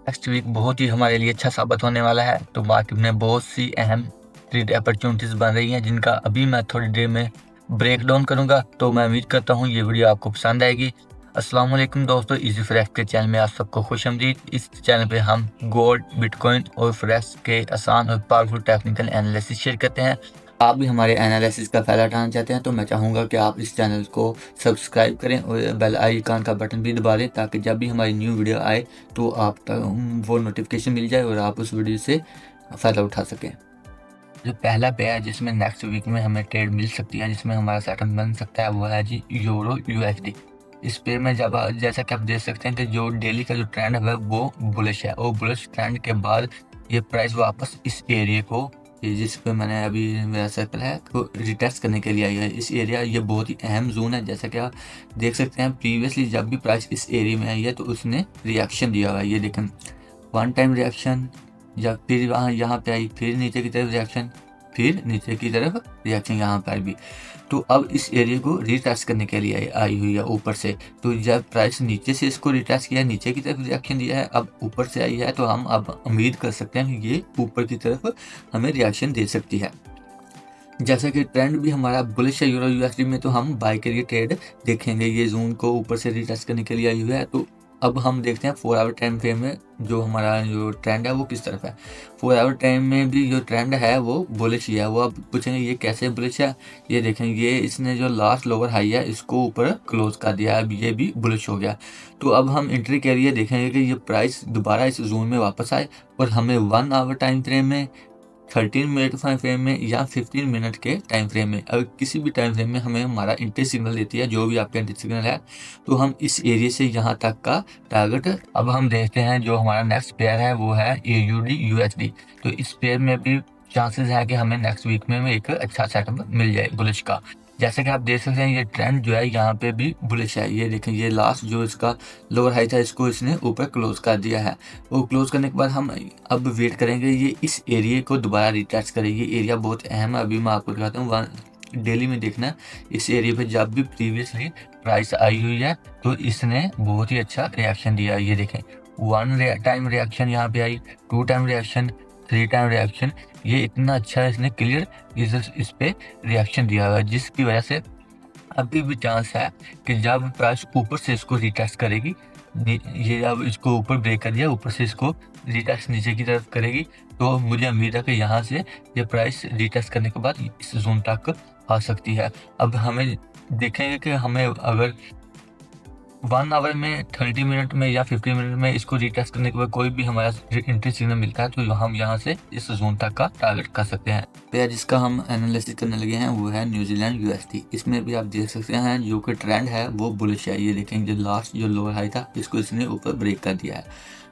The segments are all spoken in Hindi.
नेक्स्ट वीक बहुत ही हमारे लिए अच्छा साबित होने वाला है। तो मार्केट में बहुत सी अहम ट्रेड अपॉर्चुनिटीज बन रही हैं जिनका अभी मैं थोड़ी देर में ब्रेक डाउन करूंगा। तो मैं उम्मीद करता हूं ये वीडियो आपको पसंद आएगी। अस्सलाम वालेकुम दोस्तों, इजी फॉरेक्स के चैनल में आप सबको खुशामदीद। इस चैनल पे हम गोल्ड, बिटकॉइन और फॉरेक्स के आसान और पावरफुल टेक्निकल एनालिसिस शेयर करते हैं। आप भी हमारे एनालिसिस का फायदा उठाना चाहते हैं तो मैं चाहूँगा कि आप इस चैनल को सब्सक्राइब करें और बेल आइकन का बटन भी दबा दें ताकि जब भी हमारी न्यू वीडियो आए तो आप तक वो नोटिफिकेशन मिल जाए और आप उस वीडियो से फ़ायदा उठा सकें। जो पहला पेयर है जिसमें नेक्स्ट वीक में हमें ट्रेड मिल सकती है, जिसमें हमारा सेटअप बन सकता है, वो है जी यूरो यूएसडी। इस पेयर में जब जैसा कि आप देख सकते हैं कि जो डेली का जो ट्रेंड है वो बुलिश है और बुलिश ट्रेंड के बाद ये प्राइस वापस इस एरिया को, जिस पे मैंने अभी मेरा सर्कल है, तो रिटेस्ट करने के लिए आई है। इस एरिया ये बहुत ही अहम जोन है। जैसा कि आप देख सकते हैं प्रीवियसली जब भी प्राइस इस एरिया में आई है तो उसने रिएक्शन दिया हुआ है। ये देखें, वन टाइम रिएक्शन, या फिर वहाँ यहाँ पे आई, फिर नीचे की तरफ रिएक्शन, फिर नीचे की तरफ रिएक्शन यहाँ पर भी। तो अब इस एरिया को रिटेस्ट करने के लिए आई हुई है ऊपर से। तो जब प्राइस नीचे से इसको रिटेस्ट किया, नीचे की तरफ रिएक्शन दिया है, अब ऊपर से आई है, तो हम अब उम्मीद कर सकते हैं कि ये ऊपर की तरफ हमें रिएक्शन दे सकती है। जैसा कि ट्रेंड भी हमारा बुलिश है यूरो यूएसडी में, तो हम बाय के लिए ट्रेड देखेंगे। ये जोन को ऊपर से रिटेस्ट करने के लिए आई हुई है। तो अब हम देखते हैं 4 आवर टाइम फ्रेम में जो हमारा जो ट्रेंड है वो किस तरफ है। 4 आवर टाइम में भी जो ट्रेंड है वो बुलिश ही है। वो अब पूछेंगे ये कैसे बुलिश है। ये देखें, ये इसने जो लास्ट लोअर हाई है इसको ऊपर क्लोज कर दिया है, अब ये भी बुलिश हो गया। तो अब हम एंट्री के लिए देखेंगे कि ये प्राइस दोबारा इस जोन में वापस आए और हमें 1 आवर टाइम फ्रेम में, 13 मिनट टाइम फ्रेम में या 15 मिनट के टाइम फ्रेम में, अगर किसी भी टाइम फ्रेम में हमें हमारा एंट्री सिग्नल देती है, जो भी आपका एंट्री सिग्नल है, तो हम इस एरिया से यहाँ तक का टारगेट। अब हम देखते हैं जो हमारा नेक्स्ट पेयर है वो है AUD USD। तो इस पेयर में भी चांसेस है कि हमें नेक्स्ट वीक में एक अच्छा सेटअप मिल जाए बुलिश का। जैसे कि आप देख सकते हैं ये ट्रेंड जो है यहाँ पे भी बुलिश है। ये देखें, ये लास्ट जो इसका लोअर हाई था इसको इसने ऊपर क्लोज कर दिया है। वो क्लोज करने के बाद हम अब वेट करेंगे ये इस एरिया को दोबारा रिटेस्ट करेगी। एरिया बहुत अहम है, अभी मैं आपको दिखाता हूँ। डेली में देखना, इस एरिया पे जब भी प्रीवियसली प्राइस आई हुई है तो इसने बहुत ही अच्छा रिएक्शन दिया। ये देखें, 1 टाइम रिएक्शन यहाँ पे आई, 2 टाइम रिएक्शन, 3 टाइम रिएक्शन। ये इतना अच्छा इसने क्लियर इस पे रिएक्शन दिया हुआ है, जिसकी वजह से अभी भी चांस है कि जब प्राइस ऊपर से इसको रिटेस्ट करेगी, ये अब इसको ऊपर ब्रेक कर दिया, ऊपर से इसको रिटेस्ट नीचे की तरफ करेगी, तो मुझे उम्मीद है कि यहाँ से ये प्राइस रिटेस्ट करने के बाद इस जोन तक आ सकती है। अब हमें देखेंगे कि हमें अगर 1 आवर में, 30 मिनट में या 50 मिनट में इसको रिटेस्ट करने के बाद कोई भी हमारा एंट्री सिग्नल मिलता है तो हम यहाँ से इस जोन तक का टारगेट कर सकते हैं। पेयर जिसका हम एनालिसिस करने लगे हैं वो है न्यूजीलैंड यूएसडी। इसमें भी आप देख सकते हैं जो कि ट्रेंड है वो बुलिश है। ये देखेंगे जो लास्ट जो लोअर हाई था इसको इसने ऊपर ब्रेक कर दिया है।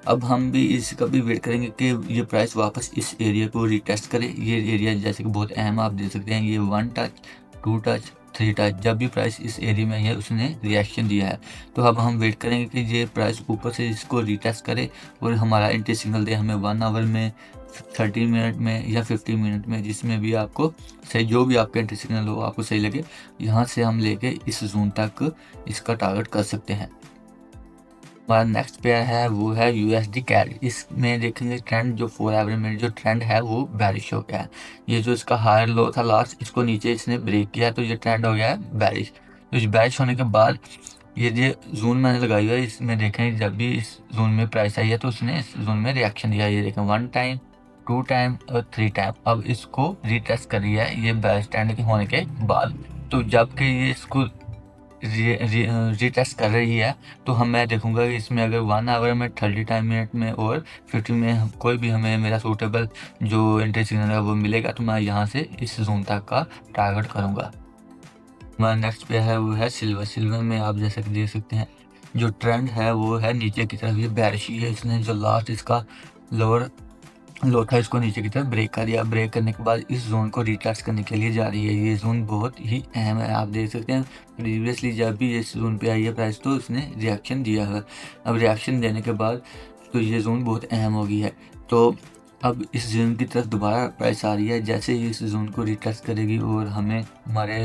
अब हम भी इसका भी वेट करेंगे कि ये प्राइस वापस इस एरिया को रिटेस्ट करे। ये एरिया जैसे कि बहुत अहम आप देख सकते हैं, ये 1 टच, 2 टच, 3 टच, जब भी प्राइस इस एरिया में है उसने रिएक्शन दिया है। तो अब हम वेट करेंगे कि ये प्राइस ऊपर से इसको रिटेस्ट करे और हमारा एंट्री सिग्नल दे हमें 1 आवर में, 30 मिनट में या 50 मिनट में, जिसमें भी आपको सही, जो भी आपका एंट्री सिग्नल हो आपको सही लगे, यहाँ से हम लेके इस जोन तक इसका टारगेट कर सकते हैं। हमारा नेक्स्ट पेयर है वो है USD कैड। इसमें देखेंगे ट्रेंड जो 4 आवर में जो ट्रेंड है वो बैरिश हो गया है। ये जो इसका हायर लो था लास्ट, इसको नीचे इसने ब्रेक किया तो ये ट्रेंड हो गया है बैरिश। तो इस बैरिश होने के बाद ये जोन मैंने लगाई हुआ है, इसमें देखें जब भी इस जोन में प्राइस आई है तो उसने इस जोन में रिएक्शन दिया। ये देखें 1 टाइम, 2 टाइम और 3 टाइम। अब इसको रिटेस्ट कर रही है ये बैरिश ट्रेंड के होने के बाद। तो जबकि ये इसको रिटेस्ट कर रही है तो मैं देखूंगा कि इसमें अगर 1 आवर में, 30 टाइम मिनट में और 50 में कोई भी हमें मेरा सूटेबल जो एंट्री सिग्नल है वो मिलेगा तो मैं यहाँ से इस जोन तक का टारगेट करूँगा। हमारा नेक्स्ट पे है वो है सिल्वर। सिल्वर में आप जैसे कि देख सकते हैं जो ट्रेंड है वो है नीचे की तरफ, ये बेरिश है। इसने जो लास्ट इसका लोअर लो था इसको नीचे की तरफ ब्रेक कर दिया। ब्रेक करने के बाद इस जोन को रिटेस्ट करने के लिए जा रही है। ये जोन बहुत ही अहम है, आप देख सकते हैं प्रीवियसली जब भी इस जोन पे आई है प्राइस तो उसने रिएक्शन दिया है। अब रिएक्शन देने के बाद तो ये जोन बहुत अहम हो गई है। तो अब इस जोन की तरफ दोबारा प्राइस आ रही है। जैसे ही इस जोन को रिटेस्ट करेगी और हमें हमारे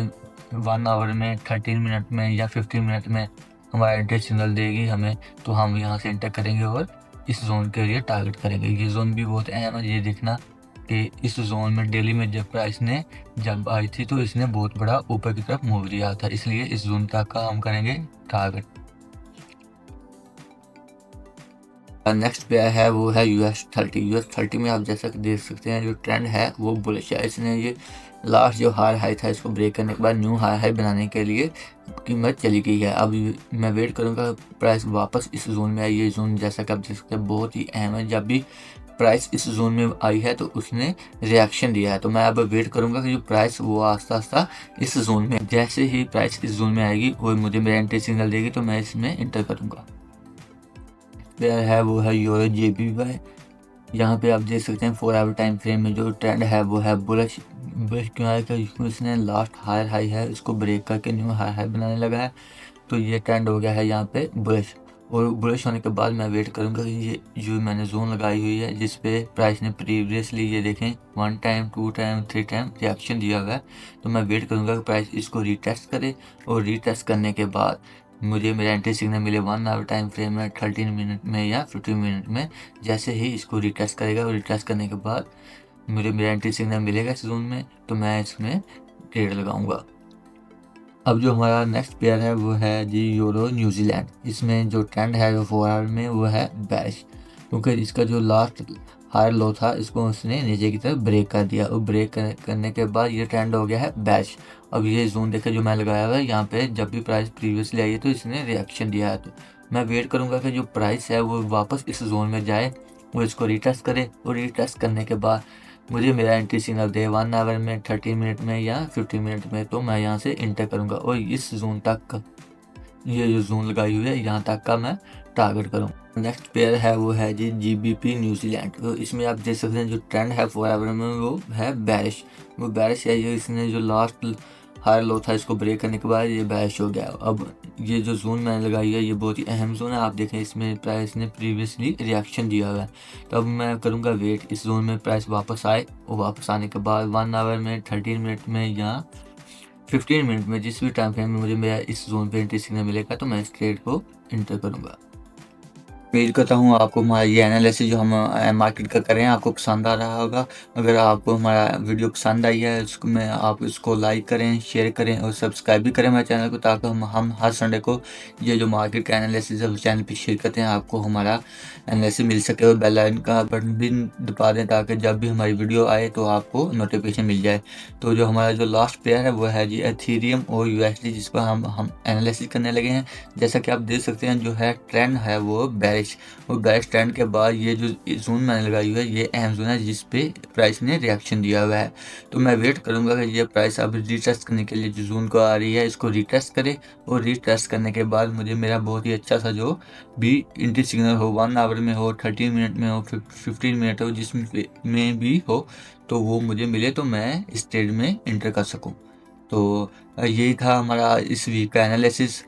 1 आवर में, 13 मिनट में या 15 मिनट में हमारा एंट्री सिग्नल देगी हमें, तो हम यहाँ से एंटर करेंगे और इस जोन के लिए टारगेट करेंगे। ये जोन भी बहुत अहम है, ये देखना कि इस जोन में डेली में जब प्राइस ने जब आई थी तो इसने बहुत बड़ा ऊपर की तरफ मूव लिया था, इसलिए इस जोन तक का हम करेंगे टारगेट। नेक्स्ट पेयर है वो है US30। US30 में आप जैसा कि देख सकते हैं जो ट्रेंड है वो बुलिश है। इसने ये लास्ट जो हाई हाई था इसको ब्रेक करने के बाद न्यू हाई हाई बनाने के लिए कीमत चली गई है। अब मैं वेट करूंगा प्राइस वापस इस जोन में आई। ये जोन जैसा कि आप देख सकते हैं बहुत ही अहम है, जब भी प्राइस इस जोन में आई है तो उसने रिएक्शन दिया है। तो मैं अब वेट करूंगा कि जो प्राइस वो आस्ता आस्ता इस जोन में, जैसे ही प्राइस इस जोन में आएगी वो मुझे मेरा एंट्री सिग्नल देगी तो मैं इसमें इंटर करूंगा। पेयर है वो है यूरो JPY। यहाँ पे आप देख सकते हैं 4 आवर टाइम फ्रेम में जो ट्रेंड है वो है बुलिश। बुलिश क्यों है कि इसने लास्ट हायर हाई है इसको ब्रेक करके न्यू हाई हाई बनाने लगा है, तो ये ट्रेंड हो गया है यहाँ पे बुलिश। और बुलिश होने के बाद मैं वेट करूँगा कि ये जो मैंने जोन लगाई हुई है जिस पे प्राइस ने प्रीवियसली ये देखें 1 टाइम 2 टाइम 3 टाइम रिएक्शन दिया हुआ है, तो मैं वेट करूँगा कि प्राइस इसको रीटेस्ट करे। और रीटेस्ट करने के बाद मुझे मेरा एंट्री सिग्नल मिले 1 आवर टाइम फ्रेम में 13 मिनट में या 15 मिनट में। जैसे ही इसको रिटेस्ट करेगा और रिटेस्ट करने के बाद मुझे मेरा एंट्री सिग्नल मिलेगा इस जोन में, तो मैं इसमें ट्रेड लगाऊंगा। अब जो हमारा नेक्स्ट पेयर है वो है जी यूरो न्यूजीलैंड। इसमें जो ट्रेंड है वो 4 आवर में वो है बेरिश, क्योंकि इसका जो लास्ट हायर लो था इसको उसने नीचे की तरफ ब्रेक कर दिया और ब्रेक करने के बाद ये ट्रेंड हो गया है बेरिश। अब ये जोन देखे जो मैं लगाया हुआ है यहाँ पे, जब भी प्राइस प्रीवियसली आई है तो इसने रिएक्शन दिया है, तो मैं वेट करूँगा कि जो प्राइस है वो वापस इस जोन में जाए, वो इसको रिटेस्ट करे और रिटेस्ट करने के बाद मुझे मेरा एंट्री सिग्नल दे 1 आवर में 30 मिनट में या 15 मिनट में, तो मैं यहाँ से इंटर करूँगा और इस जोन तक का ये जो जोन लगाई हुई है यहाँ तक का मैं टारगेट करूँ। नेक्स्ट पेयर है वो है जी GBP न्यूजीलैंड। तो इसमें आप देख सकते हैं जो ट्रेंड है 4 आवर में वो है बेरिश। वो बेरिश है, ये इसने जो लास्ट हायर लो था इसको ब्रेक करने के बाद ये बेरिश हो गया। अब ये जो जोन मैंने लगाई है ये बहुत ही अहम जोन है, आप देखें इसमें प्राइस ने प्रीवियसली रिएक्शन दिया हुआ है। तो अब मैं करूँगा वेट इस जोन में प्राइस वापस आए, और वापस आने के बाद 1 आवर में 13 मिनट में या 15 मिनट में जिस भी टाइम फ्रेम में मुझे मेरा इस जोन पे एंट्री सिग्नल मिलेगा तो मैं इस ट्रेड को इंटर करूँगा। उम्मीद करता हूँ आपको हमारा ये एनालिसिस जो हम मार्केट का कर रहे हैं आपको पसंद आ रहा होगा। अगर आपको हमारा वीडियो पसंद आई है उसको में आप इसको लाइक करें, शेयर करें और सब्सक्राइब भी करें हमारे चैनल को, ताकि हम हर संडे को ये जो मार्केट का एनालिसिस है उस चैनल पर शेयर करते हैं आपको हमारा एनालिसिस मिल सके। और बेल आइकन का बटन भी दबा दें ताकि जब भी हमारी वीडियो आए तो आपको नोटिफिकेशन मिल जाए। तो जो हमारा जो लास्ट पेयर है वो है जी एथेरियम और USD, जिस पर हम एनालिसिस करने लगे हैं। जैसा कि आप देख सकते हैं जो है ट्रेंड है वो बेरिश, और बेरिश ट्रेंड के बाद ये जो जोन मैंने लगाई हुई है ये अहम जोन है जिस पे प्राइस ने रिएक्शन दिया हुआ है। तो मैं वेट करूंगा कि ये प्राइस अब रिटेस्ट करने के लिए जो जोन को आ रही है इसको रिटेस्ट करे, और रिटेस्ट करने के बाद मुझे मेरा बहुत ही अच्छा सा जो भी एंट्री सिग्नल हो 1 आवर में हो 30 मिनट में हो 15 मिनट हो जिसमें भी हो, तो वो मुझे मिले तो मैं इस ट्रेड में एंटर कर सकूं। तो यही था हमारा इस वीक का एनालिसिस।